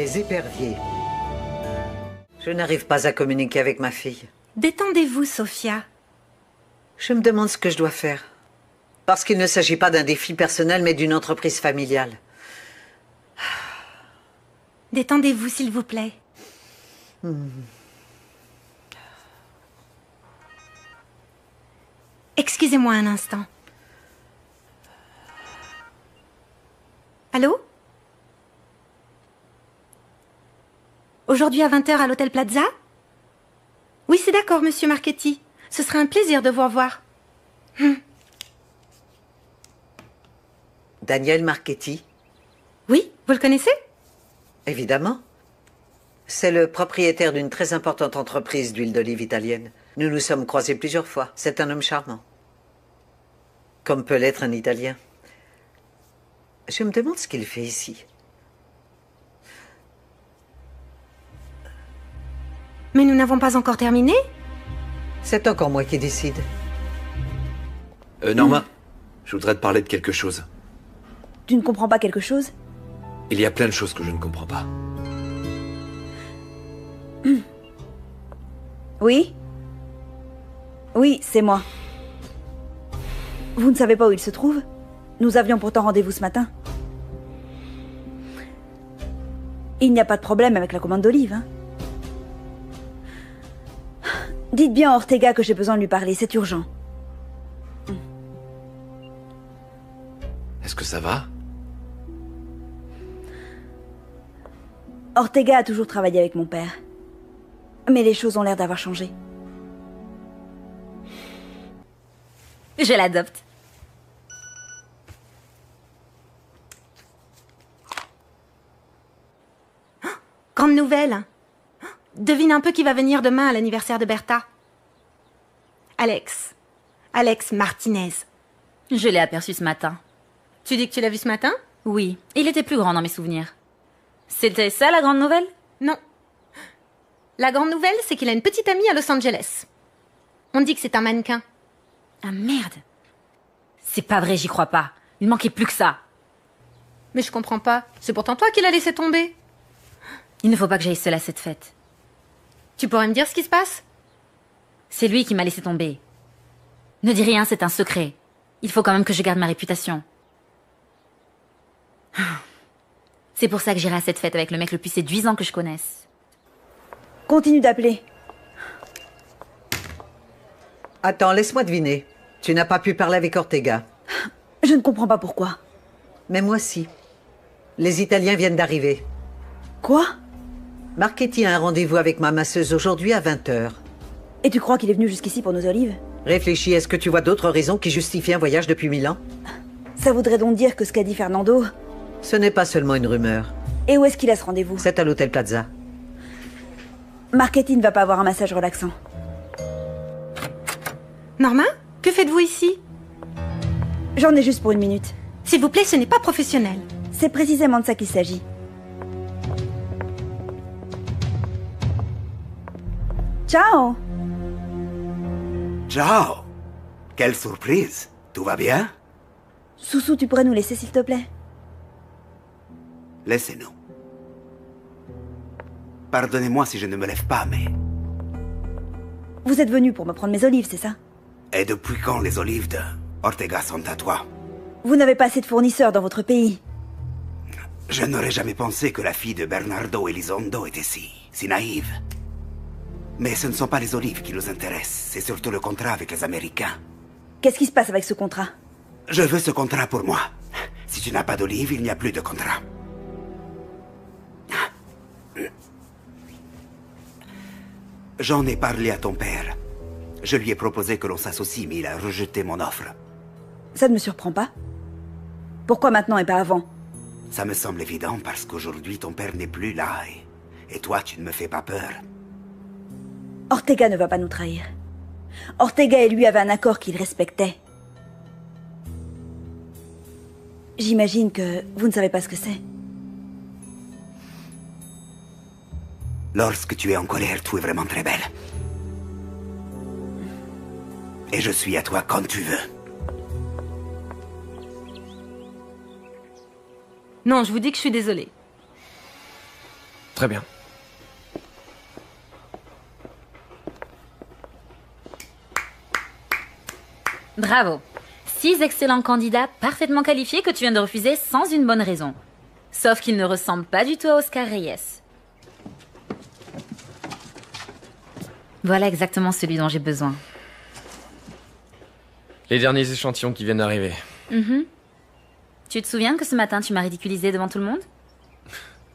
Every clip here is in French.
Les éperviers. Je n'arrive pas à communiquer avec ma fille. Détendez-vous, Sophia. Je me demande ce que je dois faire. Parce qu'il ne s'agit pas d'un défi personnel, mais d'une entreprise familiale. Détendez-vous, s'il vous plaît. Excusez-moi un instant. Allô? Aujourd'hui à 20 h à l'Hôtel Plaza? Oui, c'est d'accord, monsieur Marchetti. Ce sera un plaisir de vous revoir. Daniel Marchetti? Oui, vous le connaissez? Évidemment. C'est le propriétaire d'une très importante entreprise d'huile d'olive italienne. Nous nous sommes croisés plusieurs fois. C'est un homme charmant. Comme peut l'être un Italien. Je me demande ce qu'il fait ici. Mais nous n'avons pas encore terminé? C'est encore moi qui décide. Norma, je voudrais te parler de quelque chose. Tu ne comprends pas quelque chose? Il y a plein de choses que je ne comprends pas. Oui? Oui, c'est moi. Vous ne savez pas où il se trouve? Nous avions pourtant rendez-vous ce matin. Il n'y a pas de problème avec la commande d'olive, hein? Dites bien à Ortega que j'ai besoin de lui parler, c'est urgent. Est-ce que ça va? Ortega a toujours travaillé avec mon père. Mais les choses ont l'air d'avoir changé. Je l'adopte. Grande nouvelle. Devine un peu qui va venir demain à l'anniversaire de Bertha. Alex. Alex Martinez. Je l'ai aperçu ce matin. Tu dis que tu l'as vu ce matin? Oui, il était plus grand dans mes souvenirs. C'était ça la grande nouvelle? Non. La grande nouvelle, c'est qu'il a une petite amie à Los Angeles. On dit que c'est un mannequin. Ah merde! C'est pas vrai, j'y crois pas. Il manquait plus que ça. Mais je comprends pas. C'est pourtant toi qui l'as laissé tomber. Il ne faut pas que j'aille seule à cette fête. Tu pourrais me dire ce qui se passe? C'est lui qui m'a laissé tomber. Ne dis rien, c'est un secret. Il faut quand même que je garde ma réputation. C'est pour ça que j'irai à cette fête avec le mec le plus séduisant que je connaisse. Continue d'appeler. Attends, laisse-moi deviner. Tu n'as pas pu parler avec Ortega. Je ne comprends pas pourquoi. Mais moi si. Les Italiens viennent d'arriver. Quoi? Marchetti a un rendez-vous avec ma masseuse aujourd'hui à 20 h. Et tu crois qu'il est venu jusqu'ici pour nos olives? Réfléchis, est-ce que tu vois d'autres raisons qui justifient un voyage depuis Milan? Ça voudrait donc dire que ce qu'a dit Fernando... Ce n'est pas seulement une rumeur. Et où est-ce qu'il a ce rendez-vous? C'est à l'Hôtel Plaza. Marchetti ne va pas avoir un massage relaxant. Norma, que faites-vous ici? J'en ai juste pour 1 minute. S'il vous plaît, ce n'est pas professionnel. C'est précisément de ça qu'il s'agit. Ciao! Ciao! Quelle surprise! Tout va bien? Soussou, tu pourrais nous laisser, s'il te plaît? Laissez-nous. Pardonnez-moi si je ne me lève pas, mais... Vous êtes venu pour me prendre mes olives, c'est ça? Et depuis quand les olives de Ortega sont à toi? Vous n'avez pas assez de fournisseurs dans votre pays. Je n'aurais jamais pensé que la fille de Bernardo Elizondo était si naïve. Mais ce ne sont pas les olives qui nous intéressent, c'est surtout le contrat avec les Américains. Qu'est-ce qui se passe avec ce contrat? Je veux ce contrat pour moi. Si tu n'as pas d'olives, il n'y a plus de contrat. J'en ai parlé à ton père. Je lui ai proposé que l'on s'associe, mais il a rejeté mon offre. Ça ne me surprend pas. Pourquoi maintenant et pas avant? Ça me semble évident parce qu'aujourd'hui ton père n'est plus là et toi tu ne me fais pas peur. Ortega ne va pas nous trahir. Ortega et lui avaient un accord qu'il respectait. J'imagine que vous ne savez pas ce que c'est. Lorsque tu es en colère, tout est vraiment très belle. Et je suis à toi quand tu veux. Non, je vous dis que je suis désolée. Très bien. Bravo. 6 excellents candidats parfaitement qualifiés que tu viens de refuser sans une bonne raison. Sauf qu'ils ne ressemblent pas du tout à Oscar Reyes. Voilà exactement celui dont j'ai besoin. Les derniers échantillons qui viennent d'arriver. Tu te souviens que ce matin tu m'as ridiculisé devant tout le monde?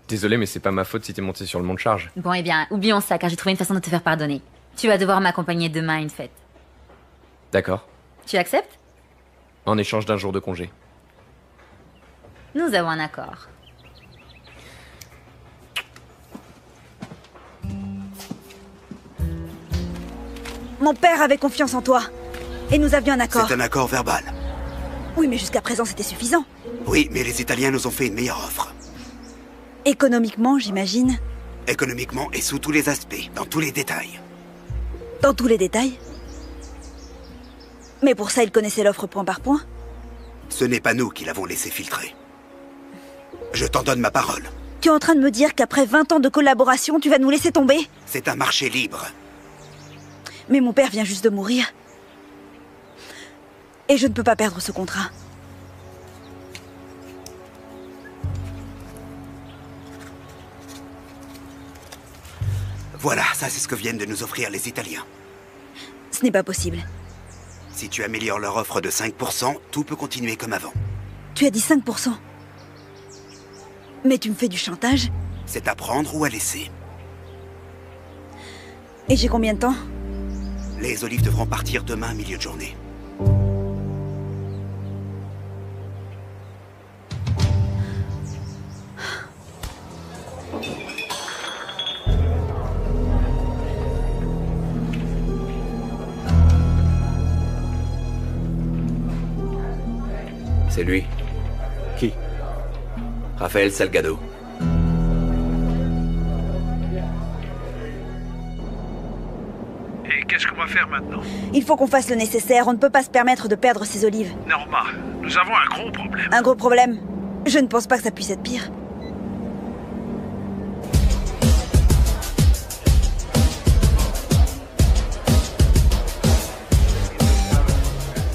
Désolé, mais c'est pas ma faute si t'es monté sur le mont de charge. Bon, eh bien, oublions ça car j'ai trouvé une façon de te faire pardonner. Tu vas devoir m'accompagner demain à une fête. D'accord. Tu acceptes? En échange d'un jour de congé. Nous avons un accord. Mon père avait confiance en toi. Et nous avions un accord. C'est un accord verbal. Oui, mais jusqu'à présent, c'était suffisant. Oui, mais les Italiens nous ont fait une meilleure offre. Économiquement, j'imagine. Économiquement et sous tous les aspects, dans tous les détails. Dans tous les détails. Mais pour ça, ils connaissaient l'offre point par point. Ce n'est pas nous qui l'avons laissé filtrer. Je t'en donne ma parole. Tu es en train de me dire qu'après 20 ans de collaboration, tu vas nous laisser tomber? C'est un marché libre. Mais mon père vient juste de mourir. Et je ne peux pas perdre ce contrat. Voilà, ça c'est ce que viennent de nous offrir les Italiens. Ce n'est pas possible. Si tu améliores leur offre de 5%, tout peut continuer comme avant. Tu as dit 5%. Mais tu me fais du chantage? C'est à prendre ou à laisser. Et j'ai combien de temps? Les olives devront partir demain à milieu de journée. C'est lui. Qui? Raphaël Salgado. Et qu'est-ce qu'on va faire maintenant? Il faut qu'on fasse le nécessaire. On ne peut pas se permettre de perdre ces olives. Norma, nous avons un gros problème. Un gros problème? Je ne pense pas que ça puisse être pire.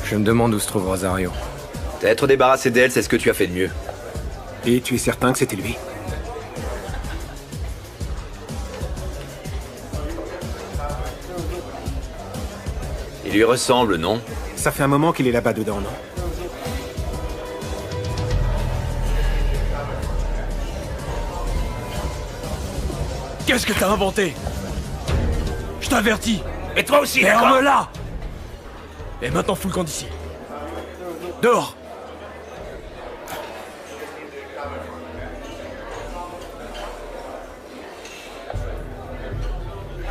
Je me demande où se trouve Rosario. T'être débarrassé d'elle, c'est ce que tu as fait de mieux. Et tu es certain que c'était lui? Il lui ressemble, non? Ça fait un moment qu'il est là-bas dedans, non? Qu'est-ce que t'as inventé? Je t'avertis. Et toi aussi, d'accord? Ferme là. Et maintenant fous le camp d'ici. Dehors.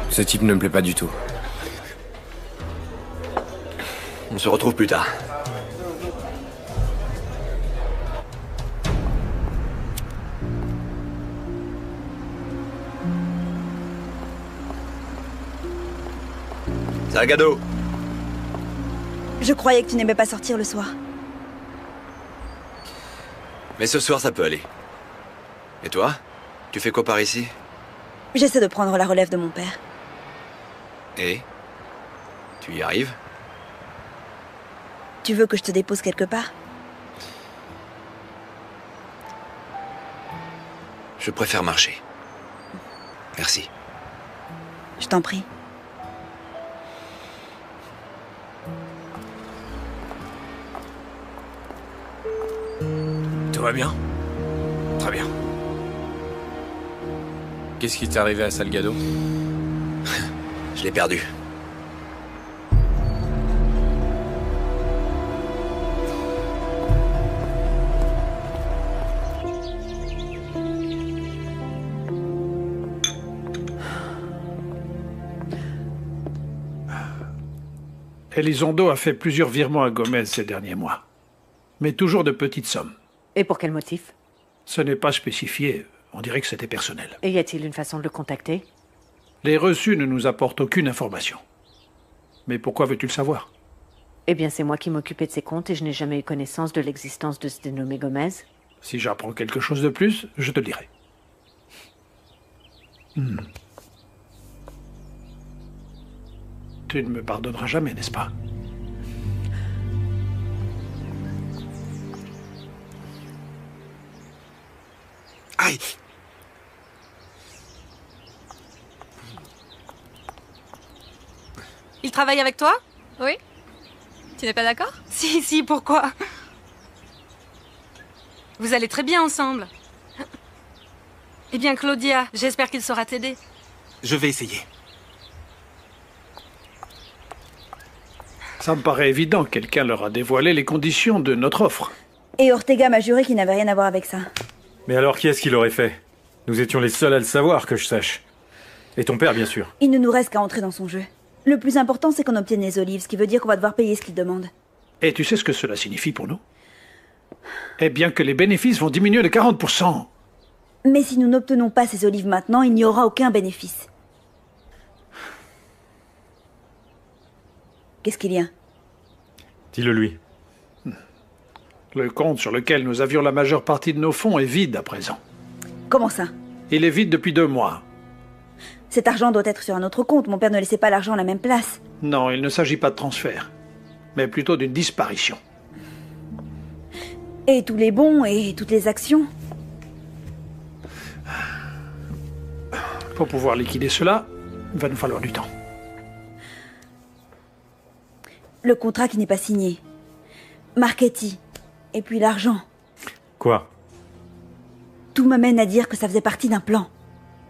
Ce type ne me plaît pas du tout. On se retrouve plus tard. Salgado. Je croyais que tu n'aimais pas sortir le soir. Mais ce soir, ça peut aller. Et toi? Tu fais quoi par ici? J'essaie de prendre la relève de mon père. Et? Tu y arrives? Tu veux que je te dépose quelque part? Je préfère marcher. Merci. Je t'en prie. Tout va bien? Très bien. Qu'est-ce qui t'est arrivé à Salgado? Je l'ai perdu. Elizondo a fait plusieurs virements à Gomez ces derniers mois. Mais toujours de petites sommes. Et pour quel motif? Ce n'est pas spécifié. On dirait que c'était personnel. Et y a-t-il une façon de le contacter? Les reçus ne nous apportent aucune information. Mais pourquoi veux-tu le savoir? Eh bien, c'est moi qui m'occupais de ses comptes et je n'ai jamais eu connaissance de l'existence de ce dénommé Gomez. Si j'apprends quelque chose de plus, je te le dirai. Tu ne me pardonneras jamais, n'est-ce pas? Aïe! Il travaille avec toi? Oui? Tu n'es pas d'accord? Si, pourquoi? Vous allez très bien ensemble. Eh bien, Claudia, j'espère qu'il saura t'aider. Je vais essayer. Ça me paraît évident, quelqu'un leur a dévoilé les conditions de notre offre. Et Ortega m'a juré qu'il n'avait rien à voir avec ça. Mais alors qui est-ce qui l'aurait fait? Nous étions les seuls à le savoir, que je sache. Et ton père, bien sûr. Il ne nous reste qu'à entrer dans son jeu. Le plus important, c'est qu'on obtienne les olives, ce qui veut dire qu'on va devoir payer ce qu'il demande. Et tu sais ce que cela signifie pour nous? Eh bien que les bénéfices vont diminuer de 40%. Mais si nous n'obtenons pas ces olives maintenant, il n'y aura aucun bénéfice. Qu'est-ce qu'il y a? Dis-le lui. Le compte sur lequel nous avions la majeure partie de nos fonds est vide à présent. Comment ça? Il est vide depuis 2 mois. Cet argent doit être sur un autre compte. Mon père ne laissait pas l'argent à la même place. Non, il ne s'agit pas de transfert, mais plutôt d'une disparition. Et tous les bons et toutes les actions? Pour pouvoir liquider cela, il va nous falloir du temps. Le contrat qui n'est pas signé. Marchetti. Et puis l'argent. Quoi? Tout m'amène à dire que ça faisait partie d'un plan.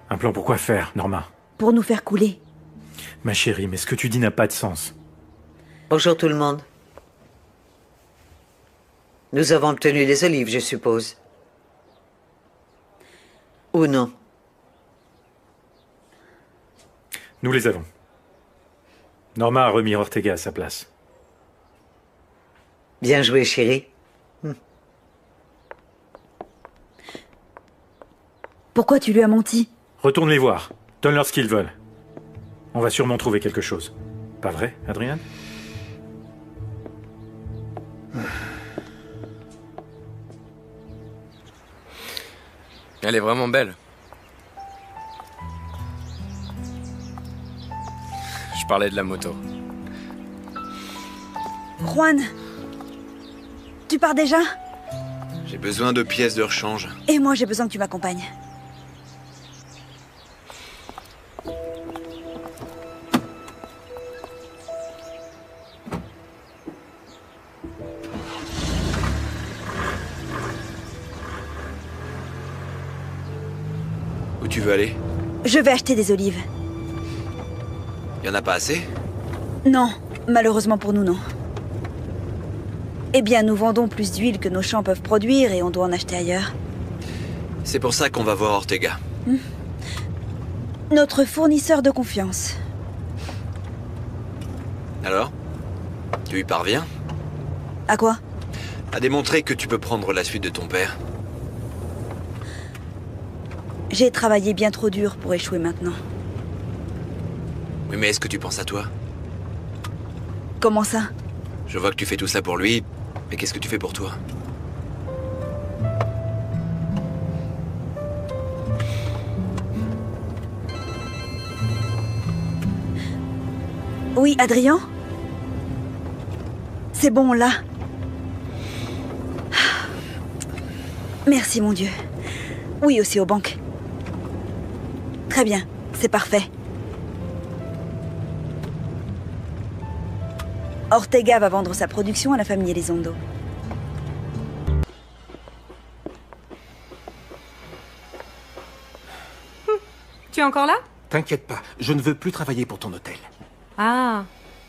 Un plan pour quoi faire, Norma? Pour nous faire couler. Ma chérie, mais ce que tu dis n'a pas de sens. Bonjour tout le monde. Nous avons obtenu les olives, je suppose. Ou non? Nous les avons. Norma a remis Ortega à sa place. Bien joué, chérie. Pourquoi tu lui as menti? Retourne les voir. Donne-leur ce qu'ils veulent. On va sûrement trouver quelque chose. Pas vrai, Adrian? Elle est vraiment belle. Je parlais de la moto. Juan, tu pars déjà? J'ai besoin de pièces de rechange. Et moi, j'ai besoin que tu m'accompagnes. Où tu veux aller? Je vais acheter des olives. Y en a pas assez? Non, malheureusement pour nous, non. Eh bien, nous vendons plus d'huile que nos champs peuvent produire et on doit en acheter ailleurs. C'est pour ça qu'on va voir Ortega. Notre fournisseur de confiance. Alors? Tu y parviens? À quoi? À démontrer que tu peux prendre la suite de ton père. J'ai travaillé bien trop dur pour échouer maintenant. Oui, mais est-ce que tu penses à toi? Comment ça? Je vois que tu fais tout ça pour lui, mais qu'est-ce que tu fais pour toi? Oui, Adrien? C'est bon, là. Merci, mon Dieu. Oui, aussi aux banques. Très bien, c'est parfait. Ortega va vendre sa production à la famille Elizondo. Tu es encore là? T'inquiète pas, je ne veux plus travailler pour ton hôtel. Ah,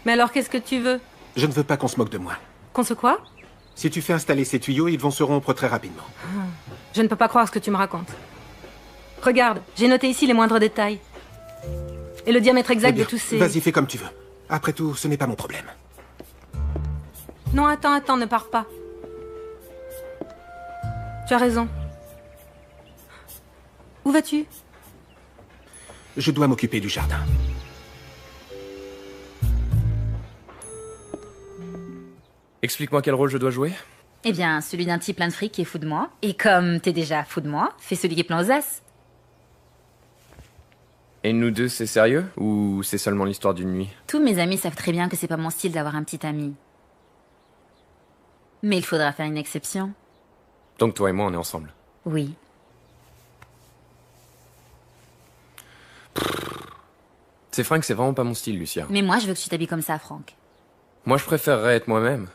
mais alors qu'est-ce que tu veux? Je ne veux pas qu'on se moque de moi. Qu'on se quoi? Si tu fais installer ces tuyaux, ils vont se rompre très rapidement. Je ne peux pas croire ce que tu me racontes. Regarde, j'ai noté ici les moindres détails. Et le diamètre exact Eh bien, de tous ces... Vas-y, fais comme tu veux. Après tout, ce n'est pas mon problème. Non, attends, ne pars pas. Tu as raison. Où vas-tu? Je dois m'occuper du jardin. Explique-moi quel rôle je dois jouer. Eh bien, celui d'un type plein de fric qui est fou de moi. Et comme t'es déjà fou de moi, fais celui qui est plein aux as. Et nous deux, c'est sérieux? Ou c'est seulement l'histoire d'une nuit? Tous mes amis savent très bien que c'est pas mon style d'avoir un petit ami. Mais il faudra faire une exception. Donc toi et moi, on est ensemble. Oui. C'est Frank, c'est vraiment pas mon style, Lucia. Mais moi, je veux que tu t'habilles comme ça, Franck. Moi, je préférerais être moi-même.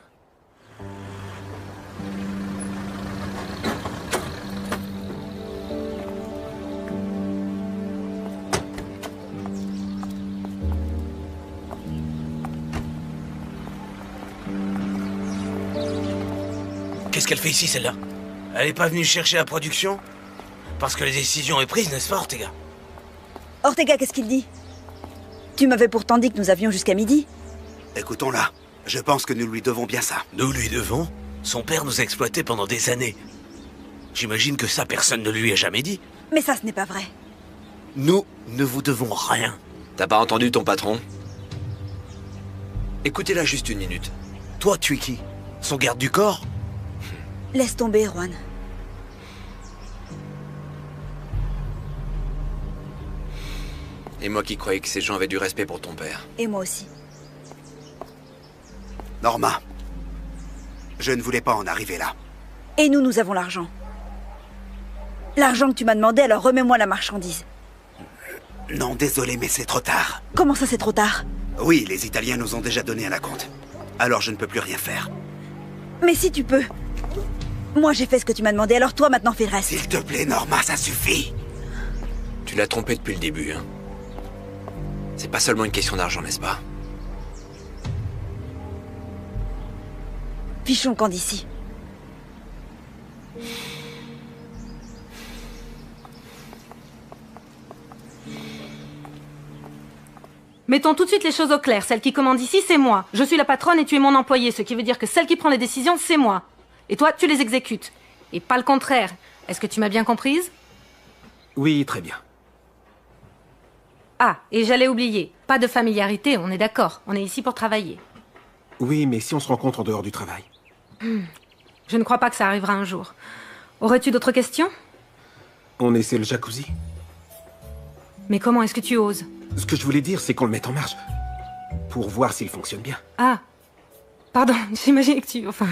Qu'est-ce qu'elle fait ici, celle-là? Elle est pas venue chercher la production? Parce que la décision est prise, n'est-ce pas, Ortega? Ortega, qu'est-ce qu'il dit? Tu m'avais pourtant dit que nous avions jusqu'à midi. Écoutons-la. Je pense que nous lui devons bien ça. Nous lui devons? Son père nous a exploités pendant des années. J'imagine que ça, personne ne lui a jamais dit. Mais ça, ce n'est pas vrai. Nous ne vous devons rien. T'as pas entendu ton patron? Écoutez-la juste une minute. Toi, tu es qui? Son garde du corps? Laisse tomber, Juan. Et moi qui croyais que ces gens avaient du respect pour ton père. Et moi aussi. Norma, je ne voulais pas en arriver là. Et nous avons l'argent. L'argent que tu m'as demandé, alors remets-moi la marchandise. Non, désolé, mais c'est trop tard. Comment ça, c'est trop tard? Oui, les Italiens nous ont déjà donné un acompte. Alors je ne peux plus rien faire. Mais si tu peux. Moi, j'ai fait ce que tu m'as demandé, alors toi, maintenant, fais le reste. S'il te plaît, Norma, ça suffit. Tu l'as trompé depuis le début, hein. C'est pas seulement une question d'argent, n'est-ce pas? Fichons le camp d'ici. Mettons tout de suite les choses au clair. Celle qui commande ici, c'est moi. Je suis la patronne et tu es mon employé, ce qui veut dire que celle qui prend les décisions, c'est moi. Et toi, tu les exécutes. Et pas le contraire. Est-ce que tu m'as bien comprise? Oui, très bien. Ah, et j'allais oublier. Pas de familiarité, on est d'accord. On est ici pour travailler. Oui, mais si on se rencontre en dehors du travail? Je ne crois pas que ça arrivera un jour. Aurais-tu d'autres questions? On essaie le jacuzzi? Mais comment est-ce que tu oses? Ce que je voulais dire, c'est qu'on le mette en marche. Pour voir s'il fonctionne bien. Ah. Pardon, j'imaginais que tu... Enfin...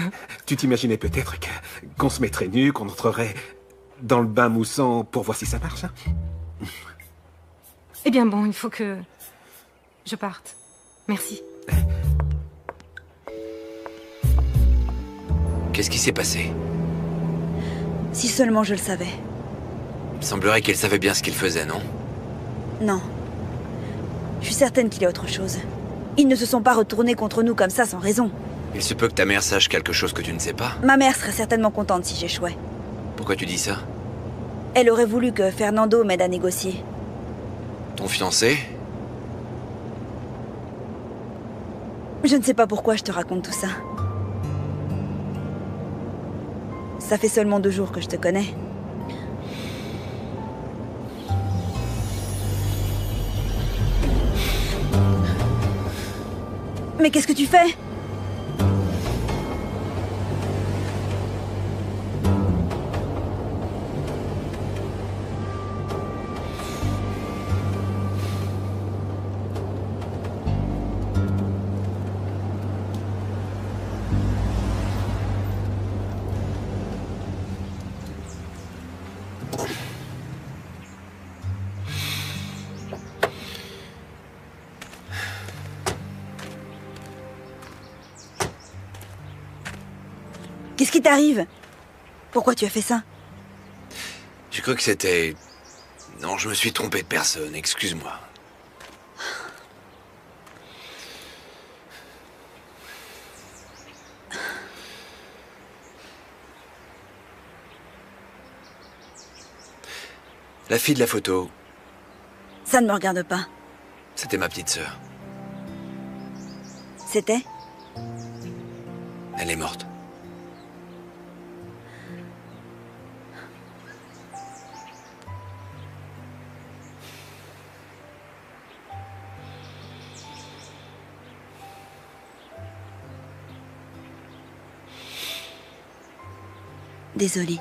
Tu t'imaginais peut-être qu'on se mettrait nu, qu'on entrerait dans le bain moussant pour voir si ça marche, hein? Eh bien bon, il faut que... je parte. Merci. Qu'est-ce qui s'est passé? Si seulement je le savais. Il semblerait qu'elle savait bien ce qu'il faisait, non? Non. Je suis certaine qu'il y a autre chose. Ils ne se sont pas retournés contre nous comme ça sans raison. Il se peut que ta mère sache quelque chose que tu ne sais pas. Ma mère serait certainement contente si j'échouais. Pourquoi tu dis ça? Elle aurait voulu que Fernando m'aide à négocier. Ton fiancé? Je ne sais pas pourquoi je te raconte tout ça. Ça fait seulement 2 jours que je te connais. Mais qu'est-ce que tu fais? Qu'est-ce qui t'arrive? Pourquoi tu as fait ça? J'ai cru que c'était... Non, je me suis trompé de personne, excuse-moi. La fille de la photo, Ça ne me regarde pas. c'était ma petite sœur. C'était? Elle est morte. Désolée.